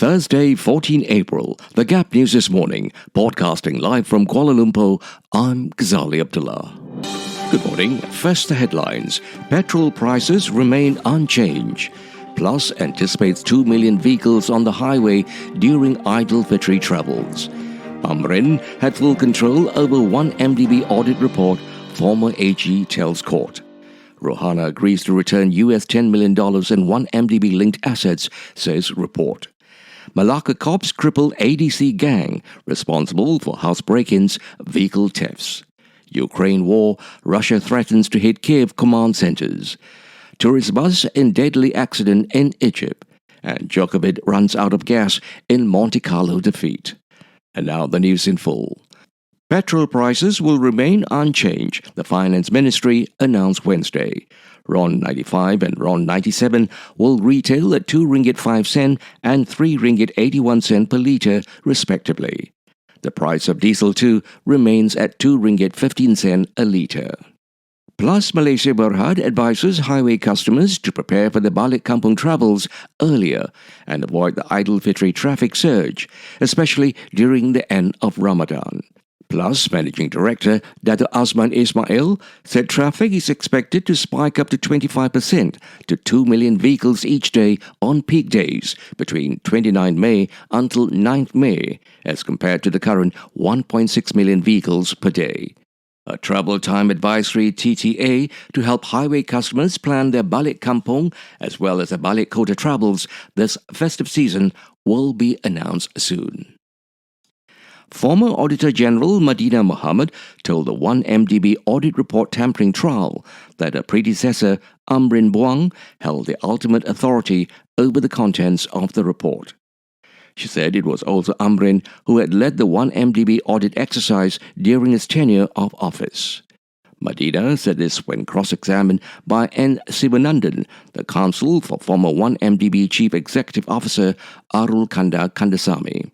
Thursday, 14 April, The Gap News This Morning, broadcasting live from Kuala Lumpur, I'm Ghazali Abdullah. Good morning. First, the headlines. Petrol prices remain unchanged. Plus anticipates 2 million vehicles on the highway during Aidilfitri travels. Amrin had full control over 1 MDB audit report, former AG tells court. Rohana agrees to return US $10 million in 1 MDB-linked assets, says report. Malacca cops cripple ADC gang responsible for house break-ins, vehicle thefts. Ukraine war, Russia threatens to hit Kyiv command centers. Tourist bus in deadly accident in Egypt. And Djokovic runs out of gas in Monte Carlo defeat. And now the news in full. Petrol prices will remain unchanged, the Finance Ministry announced Wednesday. RON 95 and RON 97 will retail at 2 ringgit 5 cent and 3 ringgit 81 cent per litre, respectively. The price of diesel too remains at 2 ringgit 15 cent a litre. Plus, Malaysia Berhad advises highway customers to prepare for the Balik Kampung travels earlier and avoid the Aidilfitri traffic surge, especially during the end of Ramadan. Plus, Managing Director Dato' Azman Ismail said traffic is expected to spike up to 25% to 2 million vehicles each day on peak days between 29 May until 9 May, as compared to the current 1.6 million vehicles per day. A travel time advisory TTA to help highway customers plan their Balik Kampung as well as their Balik Kota travels this festive season will be announced soon. Former Auditor General Madina Mohamad told the 1 MDB audit report tampering trial that her predecessor, Amrin Buang, held the ultimate authority over the contents of the report. She said it was also Amrin who had led the 1 MDB audit exercise during his tenure of office. Madina said this when cross-examined by N. Sivanandan, the counsel for former 1 MDB Chief Executive Officer Arul Kanda Kandasamy.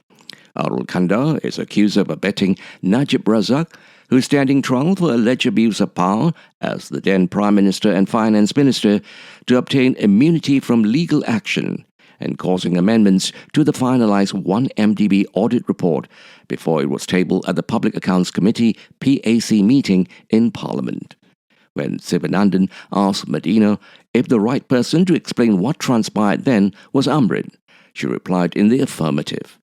Arul Kanda is accused of abetting Najib Razak, who is standing trial for alleged abuse of power as the then Prime Minister and Finance Minister, to obtain immunity from legal action and causing amendments to the finalized 1 MDB audit report before it was tabled at the Public Accounts Committee PAC meeting in Parliament. When Sivanandan asked Madina if the right person to explain what transpired then was Amrin, she replied in the affirmative.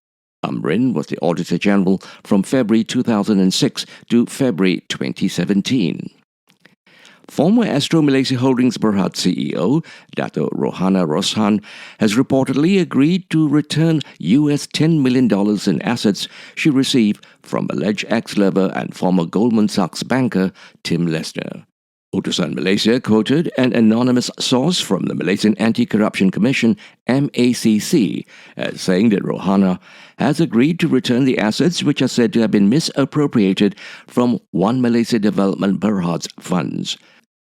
Amrin was the Auditor General from February 2006 to February 2017. Former Astro Malaysia Holdings Berhad CEO, Dato' Rohana Roshan, has reportedly agreed to return US $10 million in assets she received from alleged ex-lover and former Goldman Sachs banker Tim Lesner. Utusan Malaysia quoted an anonymous source from the Malaysian Anti-Corruption Commission, MACC, as saying that Rohana has agreed to return the assets which are said to have been misappropriated from One Malaysia Development Berhad's funds.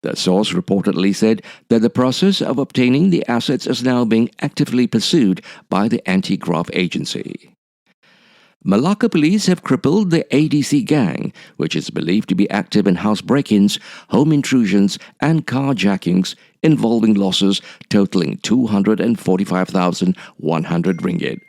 The source reportedly said that the process of obtaining the assets is now being actively pursued by the anti-graft agency. Malacca police have crippled the ADC gang, which is believed to be active in house break-ins, home intrusions and carjackings involving losses totaling 245,100 ringgit.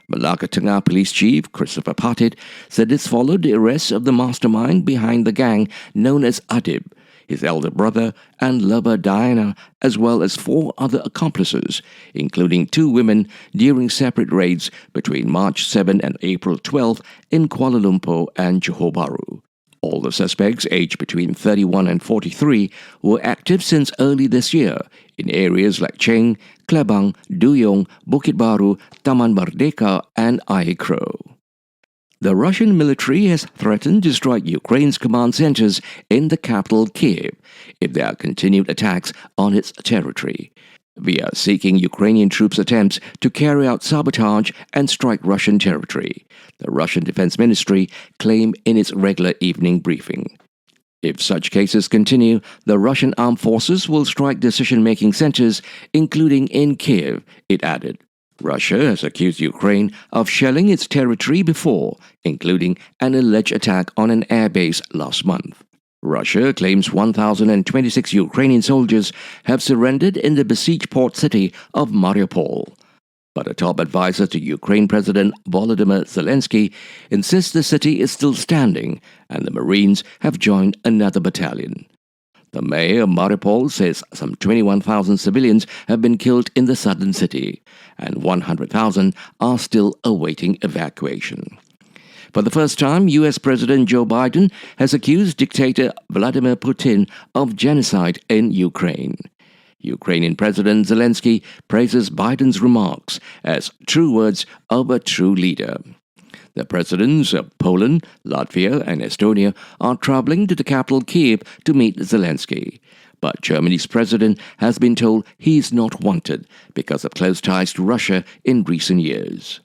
Malacca Tengah Police Chief Christopher Patit said this followed the arrest of the mastermind behind the gang known as Adib, his elder brother and lover Diana, as well as 4 other accomplices, including 2 women, during separate raids between March 7 and April 12 in Kuala Lumpur and Johor Bahru. All the suspects, aged between 31 and 43, were active since early this year in areas like Cheng, Klebang, Duyong, Bukit Baru, Taman Merdeka and Air Crow. The Russian military has threatened to strike Ukraine's command centers in the capital Kyiv if there are continued attacks on its territory. We are seeking Ukrainian troops' attempts to carry out sabotage and strike Russian territory, the Russian Defense Ministry claimed in its regular evening briefing. If such cases continue, the Russian armed forces will strike decision-making centers, including in Kyiv, it added. Russia has accused Ukraine of shelling its territory before, including an alleged attack on an airbase last month. Russia claims 1,026 Ukrainian soldiers have surrendered in the besieged port city of Mariupol. But a top advisor to Ukraine President Volodymyr Zelensky insists the city is still standing and the Marines have joined another battalion. The mayor of Mariupol says some 21,000 civilians have been killed in the southern city and 100,000 are still awaiting evacuation. For the first time, U.S. President Joe Biden has accused dictator Vladimir Putin of genocide in Ukraine. Ukrainian President Zelensky praises Biden's remarks as true words of a true leader. The presidents of Poland, Latvia and Estonia are traveling to the capital Kyiv to meet Zelensky. But Germany's president has been told he is not wanted because of close ties to Russia in recent years.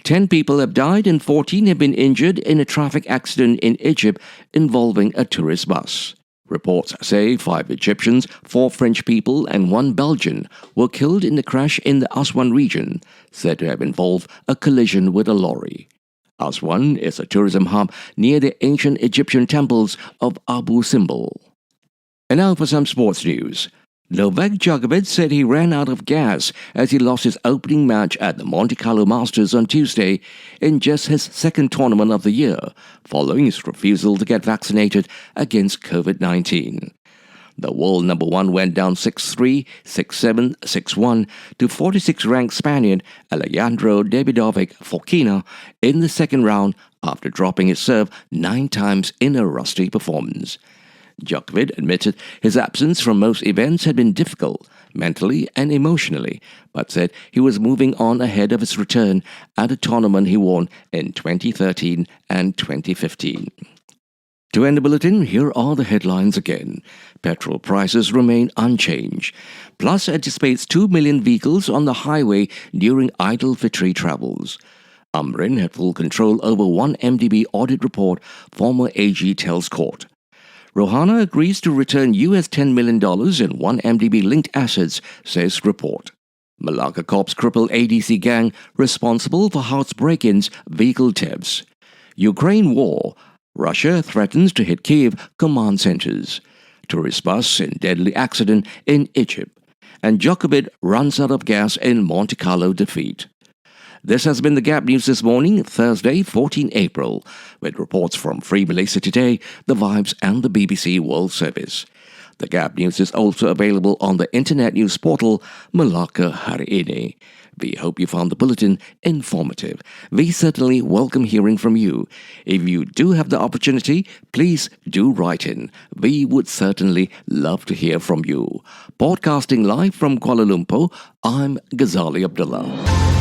10 people have died and 14 have been injured in a traffic accident in Egypt involving a tourist bus. Reports say 5 Egyptians, 4 French people and 1 Belgian were killed in the crash in the Aswan region, said to have involved a collision with a lorry. Aswan is a tourism hub near the ancient Egyptian temples of Abu Simbel. And now for some sports news. Novak Djokovic said he ran out of gas as he lost his opening match at the Monte Carlo Masters on Tuesday in just his second tournament of the year, following his refusal to get vaccinated against COVID-19. The world number 1 went down 6-3, 6-7, 6-1 to 46th-ranked Spaniard Alejandro Davidovic Fokina in the second round after dropping his serve 9 times in a rusty performance. Djokovic admitted his absence from most events had been difficult, mentally and emotionally, but said he was moving on ahead of his return at a tournament he won in 2013 and 2015. To end the bulletin, here are the headlines again. Petrol prices remain unchanged. Plus anticipates 2 million vehicles on the highway during Aidilfitri travels. Amrin had full control over 1MDB audit report, former AG tells court. Rohana agrees to return US $10 million in 1MDB-linked assets, says report. Malacca cops cripple ADC gang responsible for house break-ins, vehicle thefts. Ukraine war. Russia threatens to hit Kyiv command centers. Tourist bus in deadly accident in Egypt. And Djokovic runs out of gas in Monte Carlo defeat. This has been the Gap News this morning, Thursday, 14 April, with reports from Free Malaysia Today, The Vibes and the BBC World Service. The Gap News is also available on the internet news portal Melaka Hari Ini. We hope you found the bulletin informative. We certainly welcome hearing from you. If you do have the opportunity, please do write in. We would certainly love to hear from you. Podcasting live from Kuala Lumpur, I'm Ghazali Abdullah.